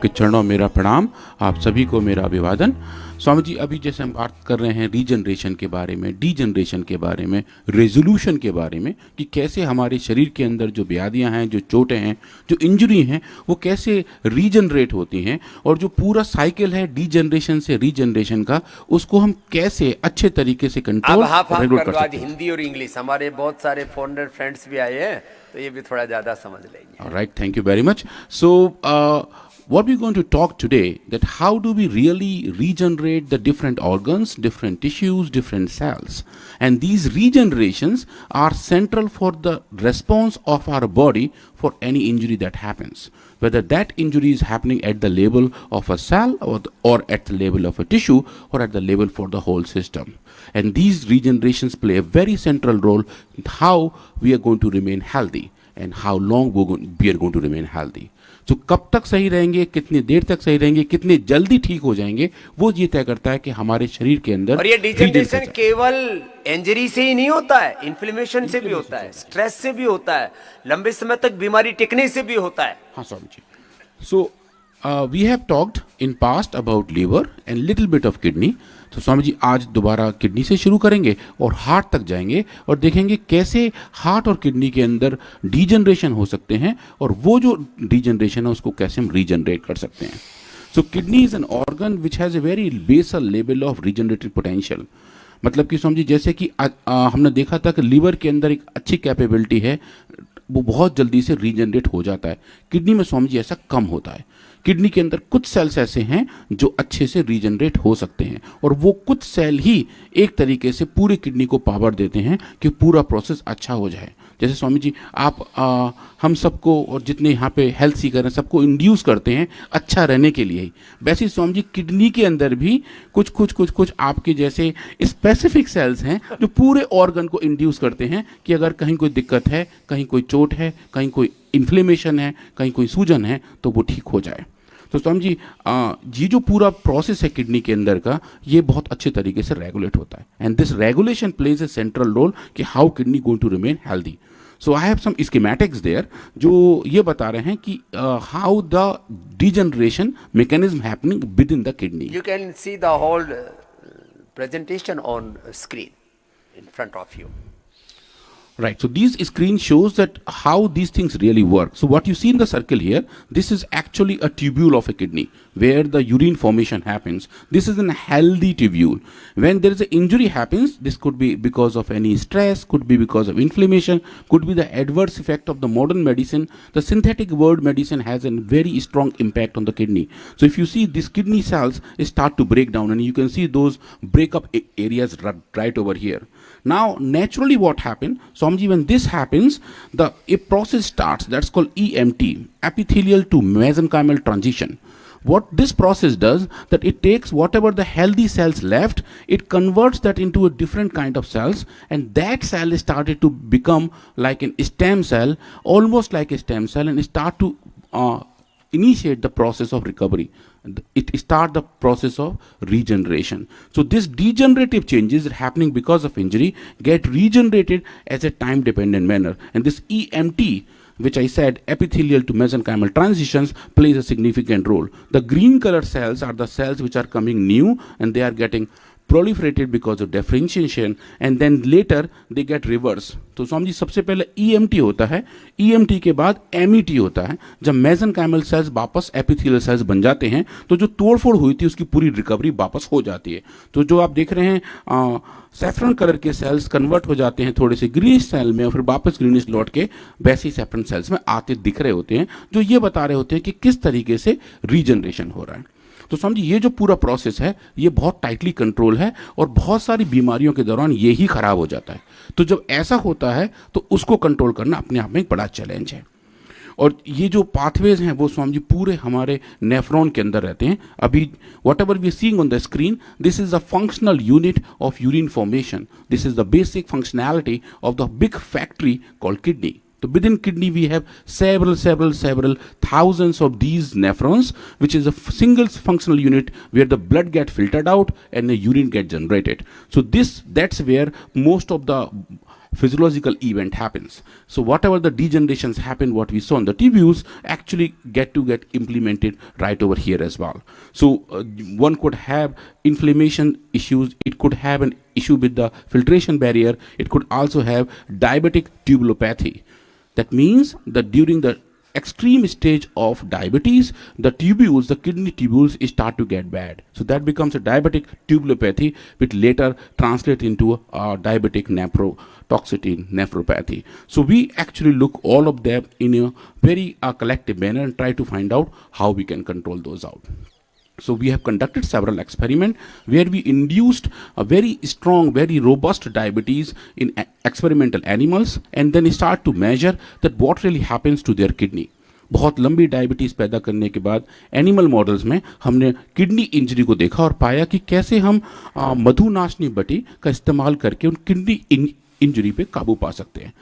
आपके चरणों मेरा प्रणाम, आप सभी को मेरा अभिवादन। स्वामी जी, अभी जैसे हम बात कर रहे हैं रीजनरेशन के बारे में, डीजनरेशन के बारे में, रेजोल्यूशन के बारे में, कि कैसे हमारे शरीर के अंदर जो व्याधियां हैं, जो चोटें हैं, जो इंजरी हैं, वो कैसे रीजनरेट होती हैं, और जो पूरा साइकिल है डीजनरेशन से रीजनरेशन का, उसको हम कैसे अच्छे तरीके से कंट्रोल रेगुलेट कर सकते हैं। हिंदी और इंग्लिश, हमारे बहुत सारे फॉरेनर फ्रेंड्स भी आए हैं, तो ये भी थोड़ा ज्यादा समझ लेंगे। All right, thank you very much. So, what we're going to talk today, that how do we really regenerate the different organs, different tissues, different cells, and these regenerations are central for the response of our body for any injury that happens, whether that injury is happening at the level of a cell or at the level of a tissue or at the level for the whole system. And these regenerations play a very central role in how we are going to remain healthy and how long we are going to remain healthy. तो कब तक सही रहेंगे, कितनी देर तक सही रहेंगे, कितने जल्दी ठीक हो जाएंगे, वो ये तय करता है कि हमारे शरीर के अंदर। और ये डिजनरेशन केवल इंजरी से ही नहीं होता है, इन्फ्लेमेशन से भी होता है, स्ट्रेस से भी होता है, लंबे समय तक बीमारी टिकने से भी होता है। हाँ Swami ji. So we have talked in past about liver and little bit of kidney. तो स्वामी जी, आज दोबारा किडनी से शुरू करेंगे और हार्ट तक जाएंगे और देखेंगे कैसे हार्ट और किडनी के अंदर डीजनरेशन हो सकते हैं, और वो जो डीजनरेशन है उसको कैसे हम रीजनरेट कर सकते हैं। So kidney is an organ which has a very basal level of regenerative potential. मतलब कि स्वामी जी, जैसे कि हमने देखा था कि लीवर के अंदर एक अच्छी कैपेबिलिटी है, वो बहुत जल्दी से रीजनरेट हो जाता है। किडनी में स्वामी जी ऐसा कम होता है। किडनी के अंदर कुछ सेल्स ऐसे हैं जो अच्छे से रीजनरेट हो सकते हैं, और वो कुछ सेल ही एक तरीके से पूरे किडनी को पावर देते हैं कि पूरा प्रोसेस अच्छा हो जाए। जैसे स्वामी जी, आप हम सबको और जितने यहाँ पे हेल्थ सीकर हैं सबको इंड्यूस करते हैं अच्छा रहने के लिए ही, वैसे स्वामी जी किडनी के अंदर भी कुछ आपके जैसे स्पेसिफिक सेल्स हैं जो पूरे ऑर्गन को इंड्यूस करते हैं कि अगर कहीं कोई दिक्कत है, कहीं कोई चोट है, कहीं कोई इन्फ्लेमेशन है, कहीं कोई सूजन है, तो वो ठीक हो जाए। तो स्वामी जी, ये जो पूरा प्रोसेस है किडनी के अंदर का, ये बहुत अच्छे तरीके से रेगुलेट होता है, and this regulation plays a central role कि how kidney going to remain healthy. So I have some schematics there जो ये बता रहे हैं कि how the degeneration mechanism happening with in the kidney. You can see the whole presentation on screen in front of you. Right, so these screen shows that how these things really work. So what you see in the circle here, this is actually a tubule of a kidney where the urine formation happens. This is a healthy tubule. When there is an injury happens, this could be because of any stress, could be because of inflammation, could be the adverse effect of the modern medicine. The synthetic word medicine has a very strong impact on the kidney. So if you see these kidney cells start to break down, and you can see those break up areas right over here. Now naturally what happened, Swamiji, when this happens, a process starts that's called EMT, epithelial to mesenchymal transition. What this process does, that it takes whatever the healthy cells left, it converts that into a different kind of cells, and that cell is started to become like a stem cell, almost like a stem cell, and start to initiate the process of recovery. It start the process of regeneration. So this degenerative changes happening because of injury get regenerated as a time dependent manner, and this EMT, which I said epithelial to mesenchymal transitions, plays a significant role. The green color cells are the cells which are coming new, and they are getting proliferated because of differentiation, and then later they get reverse. तो स्वामी जी, सबसे पहले EMT होता है, EMT के बाद MET होता है। जब मेसेनकाइमल सेल्स वापस एपिथेलियल सेल्स बन जाते हैं, तो जो तोड़फोड़ हुई थी उसकी पूरी रिकवरी वापस हो जाती है। तो जो आप देख रहे हैं सैफरन कलर के सेल्स कन्वर्ट हो जाते हैं थोड़े से ग्रीनिश सेल में, और फिर वापस ग्रीनिश लौट के वैसे ही सैफरन सेल्स में आते दिख रहे होते हैं, जो ये बता रहे होते हैं कि किस तरीके से रीजनरेशन हो रहा है। तो समझिए, ये जो पूरा प्रोसेस है ये बहुत टाइटली कंट्रोल है, और बहुत सारी बीमारियों के दौरान ये ही खराब हो जाता है। तो जब ऐसा होता है तो उसको कंट्रोल करना अपने आप में एक बड़ा चैलेंज है। और ये जो पाथवेज हैं वो स्वामी जी पूरे हमारे नेफ्रॉन के अंदर रहते हैं। अभी whatever we seeing on the screen, this is the functional unit of urine formation, this is the basic functionality of the big factory called kidney. So within kidney we have several thousands of these nephrons, which is a single functional unit where the blood gets filtered out and the urine gets generated. So that's where most of the physiological event happens. So whatever the degenerations happen, what we saw in the tubules actually get implemented right over here as well. So one could have inflammation issues, it could have an issue with the filtration barrier, it could also have diabetic tubulopathy. That means that during the extreme stage of diabetes, the tubules, the kidney tubules start to get bad. So that becomes a diabetic tubulopathy, which later translates into a diabetic nephropathy. So we actually look all of them in a very collective manner and try to find out how we can control those out. So we have conducted several experiments where we induced a very strong, very robust diabetes in experimental animals and then start to measure that what really happens to their kidney. बहुत लंबी diabetes पैदा करने के बाद animal models में हमने kidney injury को देखा और पाया कि कैसे हम मधुनाशनी बटी का इस्तेमाल करके उन किडनी इंजरी पे काबू पा सकते हैं.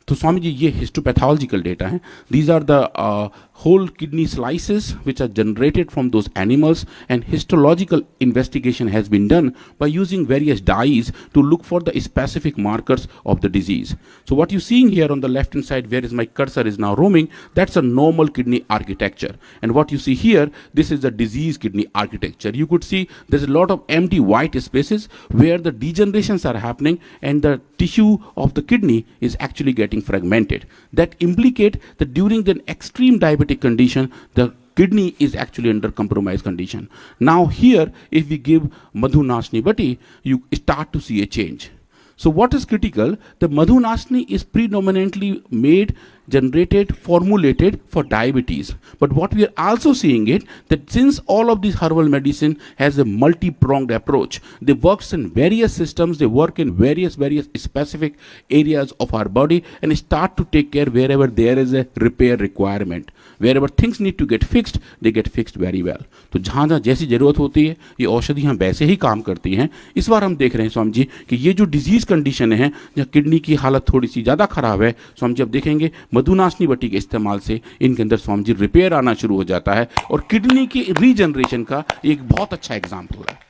तो स्वामी जी ये हिस्टोपैथोलॉजिकल डेटा हैं. These are the whole kidney slices which are generated from those animals, and histological investigation has been done by using various dyes to look for the specific markers of the disease. So what you're seeing here on the left hand side, where is my cursor is now roaming, that's a normal kidney architecture. And what you see here, this is the disease kidney architecture. You could see there's a lot of empty white spaces where the degenerations are happening and the tissue of the kidney is actually getting fragmented. That implicate that during the extreme diabetic condition, the kidney is actually under compromised condition. Now here, if we give Madhunasni Bati, you start to see a change. So what is critical? The Madhunasni is predominantly made, generated, formulated for diabetes. But what we are also seeing it, that since all of these herbal medicine has a multi-pronged approach, they works in various systems, they work in various specific areas of our body and start to take care wherever there is a repair requirement. Wherever things need to get fixed, they get fixed very well. तो जहाँ जहाँ जैसी ज़रूरत होती है ये औषधियाँ वैसे ही काम करती हैं. इस बार हम देख रहे हैं स्वामी जी कि ये जो डिजीज़ कंडीशन है जहाँ किडनी की हालत थोड़ी सी ज़्यादा ख़राब है, स्वामी जी अब देखेंगे मधुनाशनी बटी के इस्तेमाल से इनके अंदर स्वामी जी रिपेयर आना शुरू हो जाता है और किडनी की रीजनरेशन का एक बहुत अच्छा एग्जाम्पल है.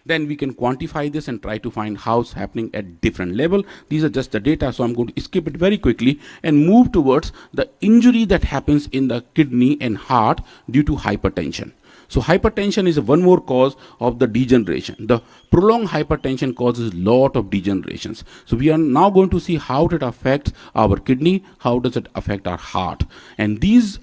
Then we can quantify this and try to find how it's happening at different level. These are just the data, so I'm going to skip it very quickly and move towards the injury that happens in the kidney and heart due to hypertension. So hypertension is one more cause of the degeneration. The prolonged hypertension causes lot of degenerations. So we are now going to see how it affects our kidney, how does it affect our heart. And these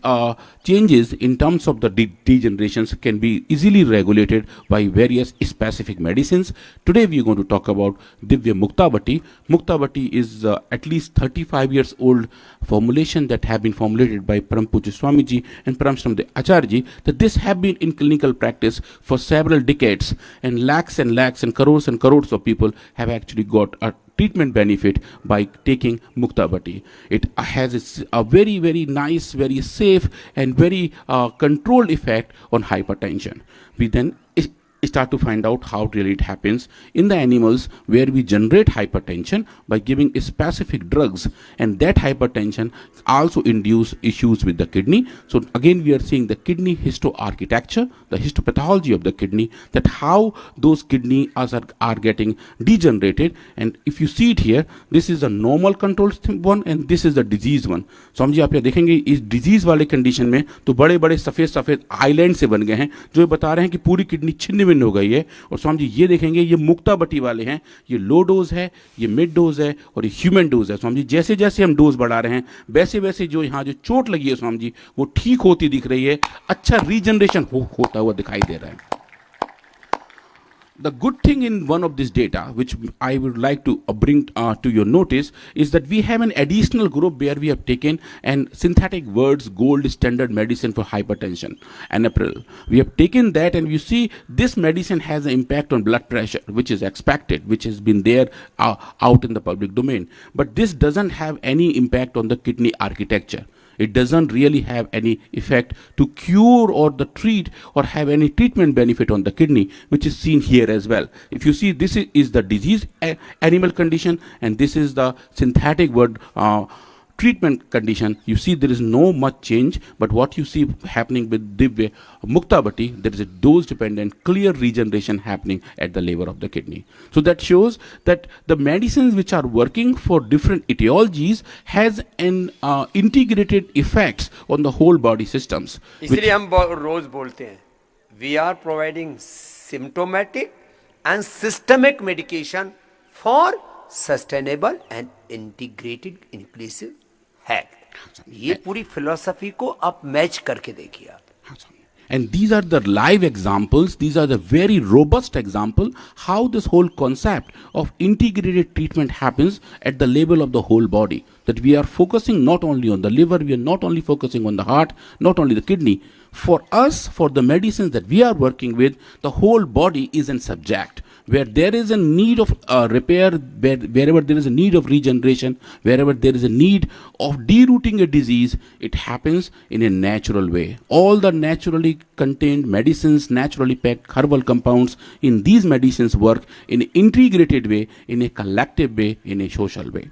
changes in terms of the degenerations can be easily regulated by various specific medicines. Today we are going to talk about Divya Mukta Bati. Mukta Bati is at least 35 years old formulation that have been formulated by Param Pujya Swamiji and Param Shramdev Acharya Ji, that this have been in clinical practice for several decades, and lakhs and crores of people have actually got a treatment benefit by taking Mukta Bati. It has a very nice, very safe and very controlled effect on hypertension. We then start to find out how really it happens in the animals where we generate hypertension by giving specific drugs, and that hypertension also induce issues with the kidney. So again we are seeing the kidney histoarchitecture, the histopathology of the kidney, that how those kidney are getting degenerated. And if you see it here, this is a normal control one and this is the disease one. So जी आप ये देखेंगे इस disease वाले condition में तो बड़े बड़े सफेद आइलैंड से बन गए हैं जो ये बता रहे हैं कि पूरी किडनी छिन्न हो गई है. और स्वामी जी ये देखेंगे ये मुक्ता बटी वाले हैं, ये लो डोज है, ये मिड डोज है और ये ह्यूमन डोज है. स्वामी जी जैसे जैसे हम डोज बढ़ा रहे हैं वैसे वैसे जो यहाँ जो चोट लगी है स्वामी जी वो ठीक होती दिख रही है, अच्छा रीजनरेशन होता हुआ दिखाई दे रहा है. The good thing in one of this data, which I would like to bring to your notice, is that we have an additional group where we have taken an synthetic words gold standard medicine for hypertension, Anapril. We have taken that and you see this medicine has an impact on blood pressure, which is expected, which has been there out in the public domain. But this doesn't have any impact on the kidney architecture. It doesn't really have any effect to cure or the treat or have any treatment benefit on the kidney, which is seen here as well. If you see, this is the disease animal condition and this is the synthetic word treatment condition, you see there is no much change, but what you see happening with Divya Muktabati, there is a dose-dependent, clear regeneration happening at the level of the kidney. So that shows that the medicines which are working for different etiologies has an integrated effects on the whole body systems. इसलिए हम रोज बोलते हैं, we are providing symptomatic and systemic medication for sustainable and integrated inclusive health. ये पूरी philosophy को आप match करके देखिए आप. And these are the live examples, these are the very robust example how this whole concept of integrated treatment happens at the level of the whole body. That we are focusing not only on the liver, we are not only focusing on the heart, not only the kidney. For us, for the medicines that we are working with, the whole body is in subject. Where there is a need of repair, wherever there is a need of regeneration, wherever there is a need of derooting a disease, it happens in a natural way. All the naturally contained medicines, naturally packed herbal compounds in these medicines work in an integrated way, in a collective way, in a social way.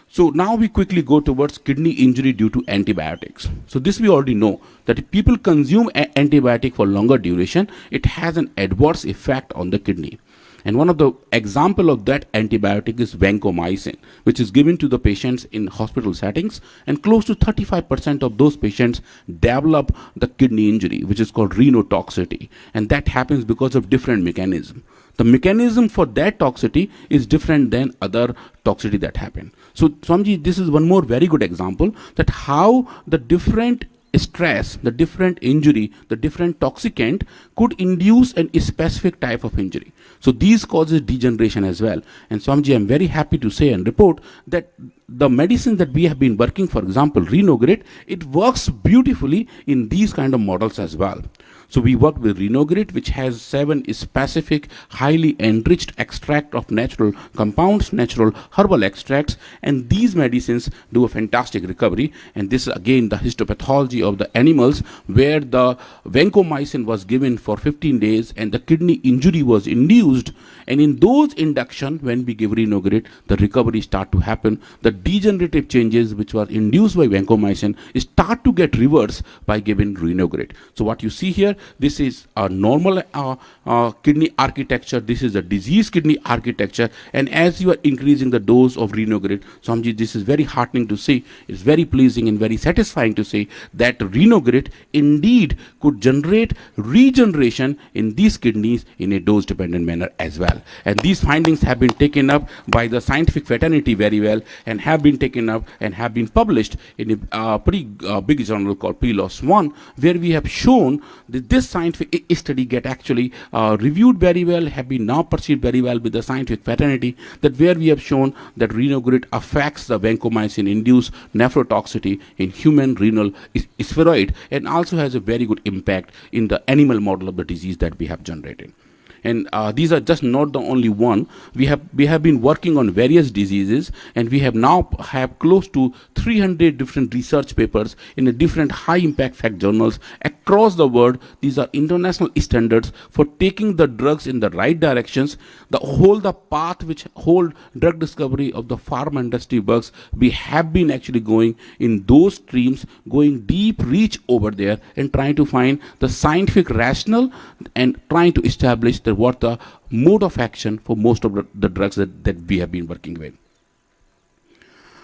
So now we quickly go towards kidney injury due to antibiotics. So this we already know that if people consume antibiotic for longer duration, it has an adverse effect on the kidney. And one of the example of that antibiotic is vancomycin, which is given to the patients in hospital settings, and close to 35% of those patients develop the kidney injury, which is called renotoxicity, and that happens because of different mechanism. The mechanism for that toxicity is different than other toxicity that happen. So Swamiji, this is one more very good example that how the different stress, the different injury, the different toxicant could induce a specific type of injury. So these causes degeneration as well. And Swamiji, I'm very happy to say and report that the medicine that we have been working, for example, Renogrit, it works beautifully in these kind of models as well. So we worked with Renogrit, which has 7 specific, highly enriched extract of natural compounds, natural herbal extracts, and these medicines do a fantastic recovery. And this is again the histopathology of the animals where the vancomycin was given for 15 days and the kidney injury was induced. And in those induction, when we give Renogrit, the recovery start to happen. The degenerative changes which were induced by vancomycin start to get reversed by giving Renogrit. So what you see here, this is a normal kidney architecture, this is a diseased kidney architecture, and as you are increasing the dose of Renogrit, Swamiji, this is very heartening to see, it's very pleasing and very satisfying to see that Renogrit indeed could generate regeneration in these kidneys in a dose dependent manner as well. And these findings have been taken up by the scientific fraternity very well and have been taken up and have been published in a pretty big journal called PLOS One, where we have shown that this scientific study get actually reviewed very well, have been now perceived very well with the scientific fraternity, that where we have shown that Renogrit affects the vancomycin induced nephrotoxicity in human renal spheroid and also has a very good impact in the animal model of the disease that we have generated. And these are just not the only one. We have been working on various diseases, and we have now have close to 300 different research papers in a different high impact fact journals across the world. These are international standards for taking the drugs in the right directions. The path which whole drug discovery of the pharma industry works, we have been actually going in those streams, going deep reach over there and trying to find the scientific rationale and trying to establish what the mode of action for most of the drugs that we have been working with.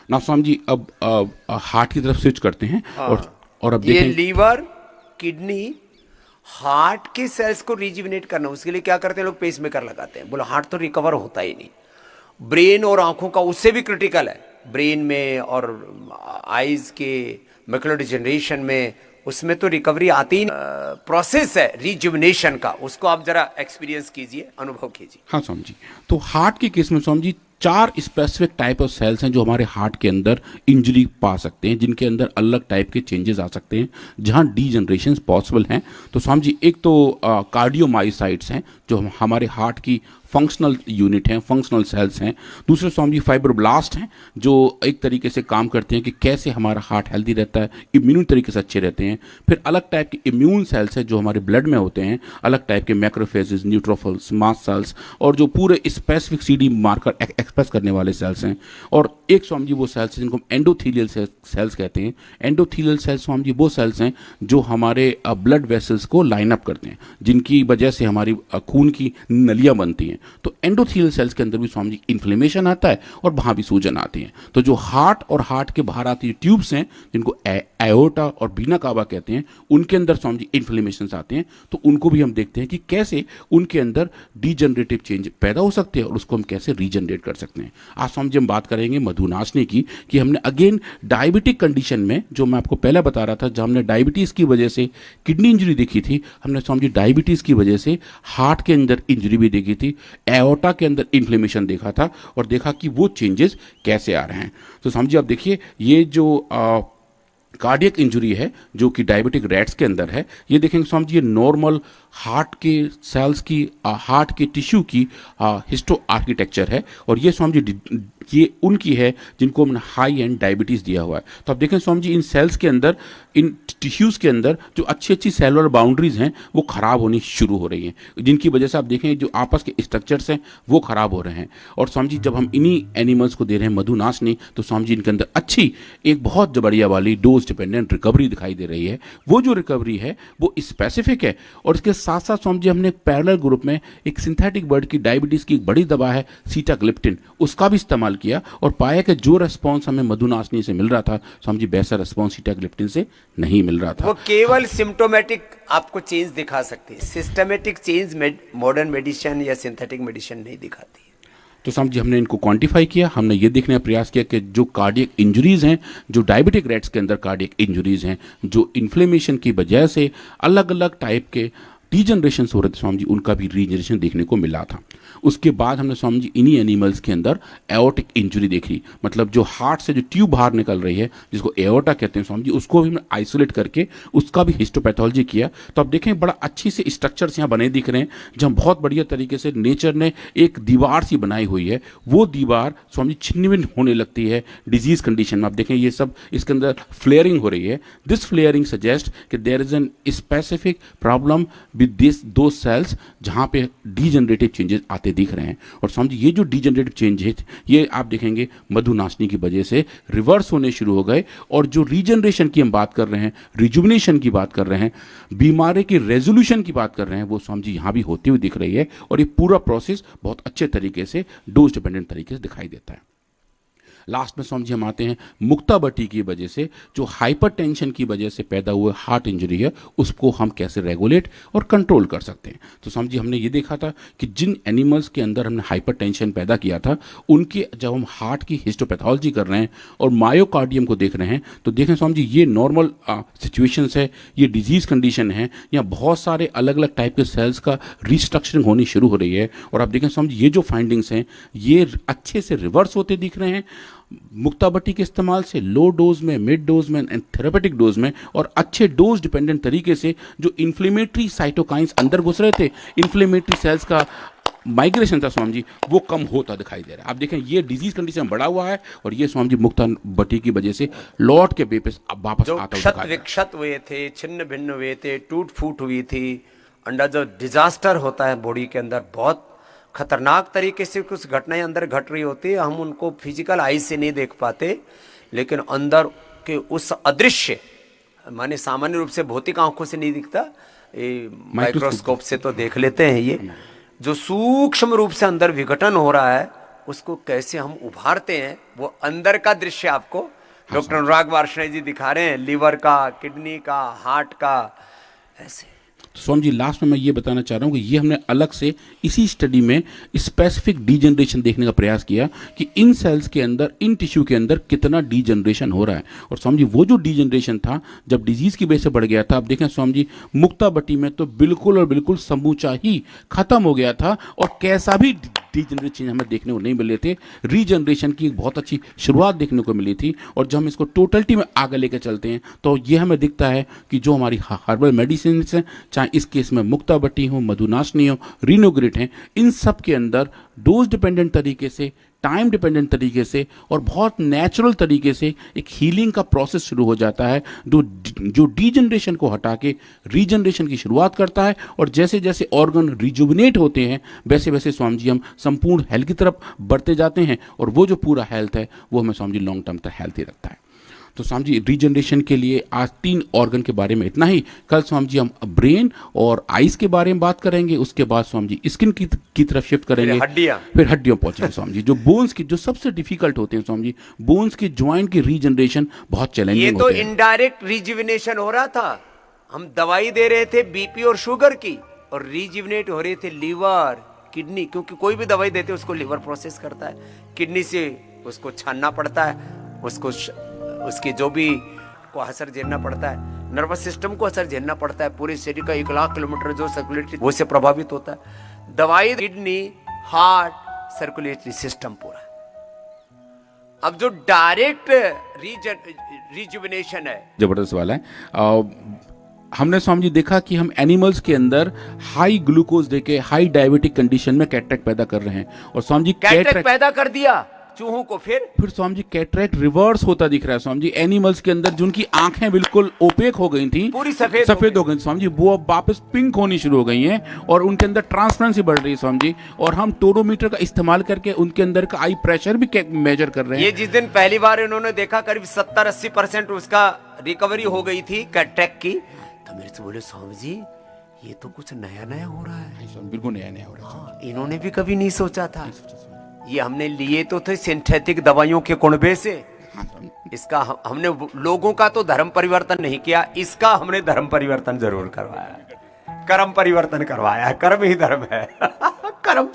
Now Swamiji, अब heart की तरफ switch करते हैं और अब ये liver, kidney, heart के sales को रिजुविनेट करना, उसके लिए क्या करते हैं लोग, पेस मेकर लगाते हैं. बोलो हार्ट तो रिकवर होता ही नहीं. ब्रेन और आंखों का उससे भी क्रिटिकल है. ब्रेन में और आईज के मैकुलर डिजेनरेशन में, उसमें तो रिकवरी आती ही. प्रोसेस है रिजुविनेशन का, उसको आप जरा एक्सपीरियंस कीजिए, अनुभव कीजिए. हाँ स्वामी जी, तो हार्ट के केस में Swami ji 4 specific type of sales हैं जो हमारे हार्ट के अंदर इंजरी पा सकते हैं, जिनके अंदर अलग टाइप के चेंजेस आ सकते हैं, जहां डीजनरेशन पॉसिबल हैं. तो स्वामी जी, एक तो कार्डियोमायोसाइट्स हैं जो हमारे हार्ट की फंक्शनल यूनिट हैं, फंक्शनल सेल्स हैं. दूसरे स्वामी जी फाइब्रोब्लास्ट हैं जो एक तरीके से काम करते हैं कि कैसे हमारा हार्ट हेल्दी रहता है, इम्यून तरीके से अच्छे रहते हैं. फिर अलग टाइप के इम्यून सेल्स हैं जो हमारे ब्लड में होते हैं, अलग टाइप के मैक्रोफेजेस, न्यूट्रोफिल्स, मास्ट सेल्स, और जो पूरे स्पेसिफिक CD मार्कर एक्सप्रेस करने वाले सेल्स हैं, और एक स्वामी जी वो सेल्स हैं जिनको हम एंडोथीलियल सेल्स कहते हैं। एंडोथीलियल सेल्स स्वामी जी वो सेल्स हैं जो हमारे ब्लड वेसल्स को लाइन अप करते हैं, जिनकी वजह से हमारी खून की नलियाँ बनती हैं। तो एंडोथीलियल सेल्स के अंदर भी स्वामी जी इन्फ्लेमेशन आता है और वहाँ भी सूजन आती है। तो जो हार्ट और हार्ट के बाहर आती ट्यूब्स हैं जिनको एओर्टा और बीना कावा कहते हैं, उनके अंदर स्वामी जी इन्फ्लेमेशन आते हैं। तो उनको भी हम देखते हैं कि कैसे उनके अंदर डीजनरेटिव चेंज पैदा हो सकते हैं और उसको हम कैसे रीजनरेट कर सकते हैं। आज स्वामी जी हम बात करेंगे मधुनाशनी की, कि हमने अगेन डायबिटिक कंडीशन में, जो मैं आपको पहले बता रहा था, जब हमने डायबिटीज़ की वजह से किडनी इंजरी देखी थी, हमने स्वामी जी डायबिटीज़ की वजह से हार्ट के अंदर इंजरी भी देखी थी, एओर्टा के अंदर इन्फ्लेमेशन देखा था, और देखा कि वो चेंजेस कैसे आ रहे हैं। तो स्वामी जी आप देखिए, ये जो कार्डियक इंजरी है जो कि डायबिटिक रैट्स के अंदर है, ये देखेंगे स्वामी जी ये नॉर्मल हार्ट के सेल्स की, हार्ट के टिश्यू की हिस्टो आर्किटेक्चर है, और ये स्वामी जी ये उनकी है जिनको हमने हाई एंड डायबिटीज़ दिया हुआ है। तो आप देखें स्वामी जी इन सेल्स के अंदर, इन टिश्यूज़ के अंदर जो अच्छी अच्छी सेलुलर बाउंड्रीज हैं वो ख़राब होनी शुरू हो रही हैं, जिनकी वजह से आप देखें जो आपस के स्ट्रक्चर्स हैं वो ख़राब हो रहे हैं। और स्वामी जी जब हम इन्हीं एनिमल्स को दे रहे हैं मधुनाशनी, तो स्वामी जी इनके अंदर अच्छी एक बहुत बढ़िया वाली डोज डिपेंडेंट रिकवरी दिखाई दे रही है। वो जो रिकवरी है वो स्पेसिफिक है, और इसके साथ साथ स्वामी जी हमने पैरेलल ग्रुप में एक सिंथेटिक बर्ड की डायबिटीज़ की एक बड़ी दवा है सीटाग्लिप्टिन, उसका भी इस्तेमाल किया और पाया कि जो रेस्पॉन्स हमें मधुनाशनी से मिल रहा था, स्वामी जी वैसा रेस्पॉन्स सीटाग्लिप्टिन से नहीं मिल रहा था। वो केवल सिम्टोमेटिक आपको चेंज दिखा सकती है, सिस्टमेटिक चेंज मॉडर्न मेडिसिन या सिंथेटिक मेडिसिन नहीं दिखाती। तो स्वामी जी हमने इनको क्वांटिफाई किया, हमने ये देखने का प्रयास किया कि जो कार्डियक इंजरीज हैं, जो डायबिटिक रेट्स के अंदर कार्डियक इंजरीज हैं, जो इन्फ्लेमेशन की वजह से अलग अलग टाइप के डीजनरेशन हो रहे थे, स्वामी जी उनका भी रीजनरेशन देखने को मिला था। उसके बाद हमने स्वामी जी इन्हीं एनिमल्स के अंदर एओर्टिक इंजरी देखी, मतलब जो हार्ट से जो ट्यूब बाहर निकल रही है जिसको एओर्टा कहते हैं स्वामी जी, उसको भी हमने आइसोलेट करके उसका भी हिस्टोपैथोलॉजी किया। तो आप देखें बड़ा अच्छी से स्ट्रक्चर्स यहाँ बने दिख रहे हैं, जहाँ बहुत बढ़िया तरीके से नेचर ने एक दीवार सी बनाई हुई है। वो दीवार स्वामी जी छिन्न भिन्न होने लगती है डिजीज कंडीशन में। आप देखें ये सब इसके अंदर फ्लेयरिंग हो रही है। दिस फ्लेयरिंग सजेस्ट कि there is an specific problem with this दो सेल्स जहाँ पे डीजनरेटिव चेंजेस आते दिख रहे हैं। और समझिए ये जो डीजनरेटिव चेंज है ये आप देखेंगे मधुनाशनी की वजह से रिवर्स होने शुरू हो गए। और जो रीजनरेशन की हम बात कर रहे हैं, रिजुविनेशन की बात कर रहे हैं, बीमारी की रेजोल्यूशन की बात कर रहे हैं, वो समझिए यहाँ भी होती हुई दिख रही है। और ये पूरा प्रोसेस बहुत अच्छे तरीके से डोज डिपेंडेंट तरीके से दिखाई देता है। लास्ट में समझिए हम आते हैं मुक्ताबटी की वजह से जो हाइपरटेंशन की वजह से पैदा हुए हार्ट इंजरी है, उसको हम कैसे रेगुलेट और कंट्रोल कर सकते हैं। तो समझिए हमने ये देखा था कि जिन एनिमल्स के अंदर हमने हाइपरटेंशन पैदा किया था, उनके जब हम हार्ट की हिस्टोपैथोलॉजी कर रहे हैं और मायोकार्डियम को देख रहे हैं, तो देखें समझिए ये नॉर्मल सिचुएशंस है, ये डिजीज़ कंडीशन है, या बहुत सारे अलग अलग टाइप के सेल्स का रिस्ट्रक्चरिंग होनी शुरू हो रही है। और आप देखें समझिए ये जो फाइंडिंग्स हैं ये अच्छे से रिवर्स होते दिख रहे हैं मुक्ताबटी के इस्तेमाल से, लो डोज में, मिड डोज में एंड थेरेपेटिक डोज में, और अच्छे डोज डिपेंडेंट तरीके से जो इन्फ्लेमेटरी साइटोकाइंस अंदर घुस रहे थे, इन्फ्लेमेटरी सेल्स का माइग्रेशन था स्वामी जी, वो कम होता दिखाई दे रहा है। आप देखें ये डिजीज कंडीशन बढ़ा हुआ है और ये स्वामी जी मुक्ताबटी की वजह से लौट के वापस आता हुआ क्षत विक्षत हुए थे, छिन्न भिन्न हुए थे, टूट फूट हुई थी, अंडर जो डिजास्टर होता है बॉडी के अंदर, बहुत खतरनाक तरीके से कुछ घटनाएं अंदर घट रही होती है, हम उनको फिजिकल आई से नहीं देख पाते, लेकिन अंदर के उस अदृश्य, माने सामान्य रूप से भौतिक आंखों से नहीं दिखता, माइक्रोस्कोप से तो देख लेते हैं, ये जो सूक्ष्म रूप से अंदर विघटन हो रहा है उसको कैसे हम उभारते हैं, वो अंदर का दृश्य आपको डॉक्टर अनुराग वार्ष्णेय जी दिखा रहे हैं, लीवर का, किडनी का, हार्ट का, ऐसे। तो स्वामी जी लास्ट में मैं ये बताना चाह रहा हूँ कि ये हमने अलग से इसी स्टडी में स्पेसिफिक डीजनरेशन देखने का प्रयास किया कि इन सेल्स के अंदर, इन टिश्यू के अंदर कितना डीजनरेशन हो रहा है। और स्वामी जी वो जो डीजनरेशन था जब डिजीज की वजह से बढ़ गया था, आप देखें स्वामी जी मुक्ताबटी में तो बिल्कुल और बिल्कुल समूचा ही खत्म हो गया था और कैसा भी डीजनरेट चेंज हमें देखने को नहीं मिले थे। रीजनरेशन की एक बहुत अच्छी शुरुआत देखने को मिली थी। और जब हम इसको टोटलिटी में आगे लेकर चलते हैं तो ये हमें दिखता है कि जो हमारी हर्बल मेडिसिन हैं, चाहे इस केस में मुक्ताबटी हो, मधुनाशनी हो, रिनोग्रिट हैं, इन सब के अंदर डोज डिपेंडेंट तरीके से टाइम डिपेंडेंट तरीके से और बहुत नेचुरल तरीके से एक हीलिंग का प्रोसेस शुरू हो जाता है, जो डीजनरेशन को हटा के रीजनरेशन की शुरुआत करता है। और जैसे जैसे ऑर्गन रिजुविनेट होते हैं वैसे वैसे स्वामी जी हम संपूर्ण हेल्थ की तरफ बढ़ते जाते हैं, और वो जो पूरा हेल्थ है वो हमें स्वामी जी लॉन्ग टर्म तक हेल्थी रखता है। तो स्वामी जी रीजनरेशन के लिए आज 3 ऑर्गन के बारे में इतना ही। कल स्वामी जी हम ब्रेन और आइज के बारे में बात करेंगे, उसके बाद स्वामी जी स्किन की तरफ शिफ्ट करेंगे, फिर हड्डियों पहुंचेंगे स्वामी जी। जो बोन्स की जो सबसे डिफिकल्ट होते हैं स्वामी जी, बोन्स की जॉइंट की रीजनरेशन बहुत चैलेंजिंग होती है। ये तो इनडायरेक्ट रिजुविनेशन हो रहा था, हम दवाई दे रहे थे बीपी और शुगर की, और रिजुविनेट हो रहे थे लीवर किडनी, क्योंकि कोई भी दवाई देते उसको लीवर प्रोसेस करता है, किडनी से उसको छानना पड़ता है, उसको उसकी जो भी को असर झेलना पड़ता है, नर्वस सिस्टम को असर झेलना पड़ता है, पूरे शरीर का 1 लाख किलोमीटर जो सर्कुलेटरी वो से प्रभावित होता है। दवाई, किडनी, हार्ट, सर्कुलेटरी सिस्टम पूरा। अब जो डायरेक्ट रिजुविनेशन है, जबरदस्त वाला है। हमने स्वामी जी देखा कि हम एनिमल्स के अंदर हाई ग्लूकोज देके हाई डायबिटिक कंडीशन में कैटरेक्ट पैदा कर रहे हैं, और स्वामी जी कैटरेक्ट पैदा कर दिया चूहों को, फिर स्वामी जी कैटरेक्ट रिवर्स होता दिख रहा है स्वामी जी। एनिमल्स के अंदर जिनकी आंखें बिल्कुल ओपेक हो गई थी, पूरी सफेद हो गई स्वामी जी, वो अब वापस पिंक होनी शुरू हो गई हैं, और उनके अंदर ट्रांसपेरेंसी बढ़ रही है स्वामी जी। और हम टोरोमीटर का इस्तेमाल करके उनके अंदर का आई प्रेशर भी मेजर कर रहे हैं। ये जिस दिन पहली बार इन्होंने देखा करीब 70-80% उसका रिकवरी हो गई थी कैटरेक्ट की, तो मेरे से बोले स्वामी जी ये तो कुछ नया नया हो रहा है। बिल्कुल नया नया हो रहा है। हाँ, इन्होंने भी कभी नहीं सोचा था। ये हमने लिए तो थे सिंथेटिक दवाइयों के कुनबे से, इसका हमने लोगों का तो धर्म परिवर्तन नहीं किया, इसका हमने धर्म परिवर्तन जरूर करवाया, कर्म परिवर्तन करवाया है। कर्म ही धर्म है। कर्म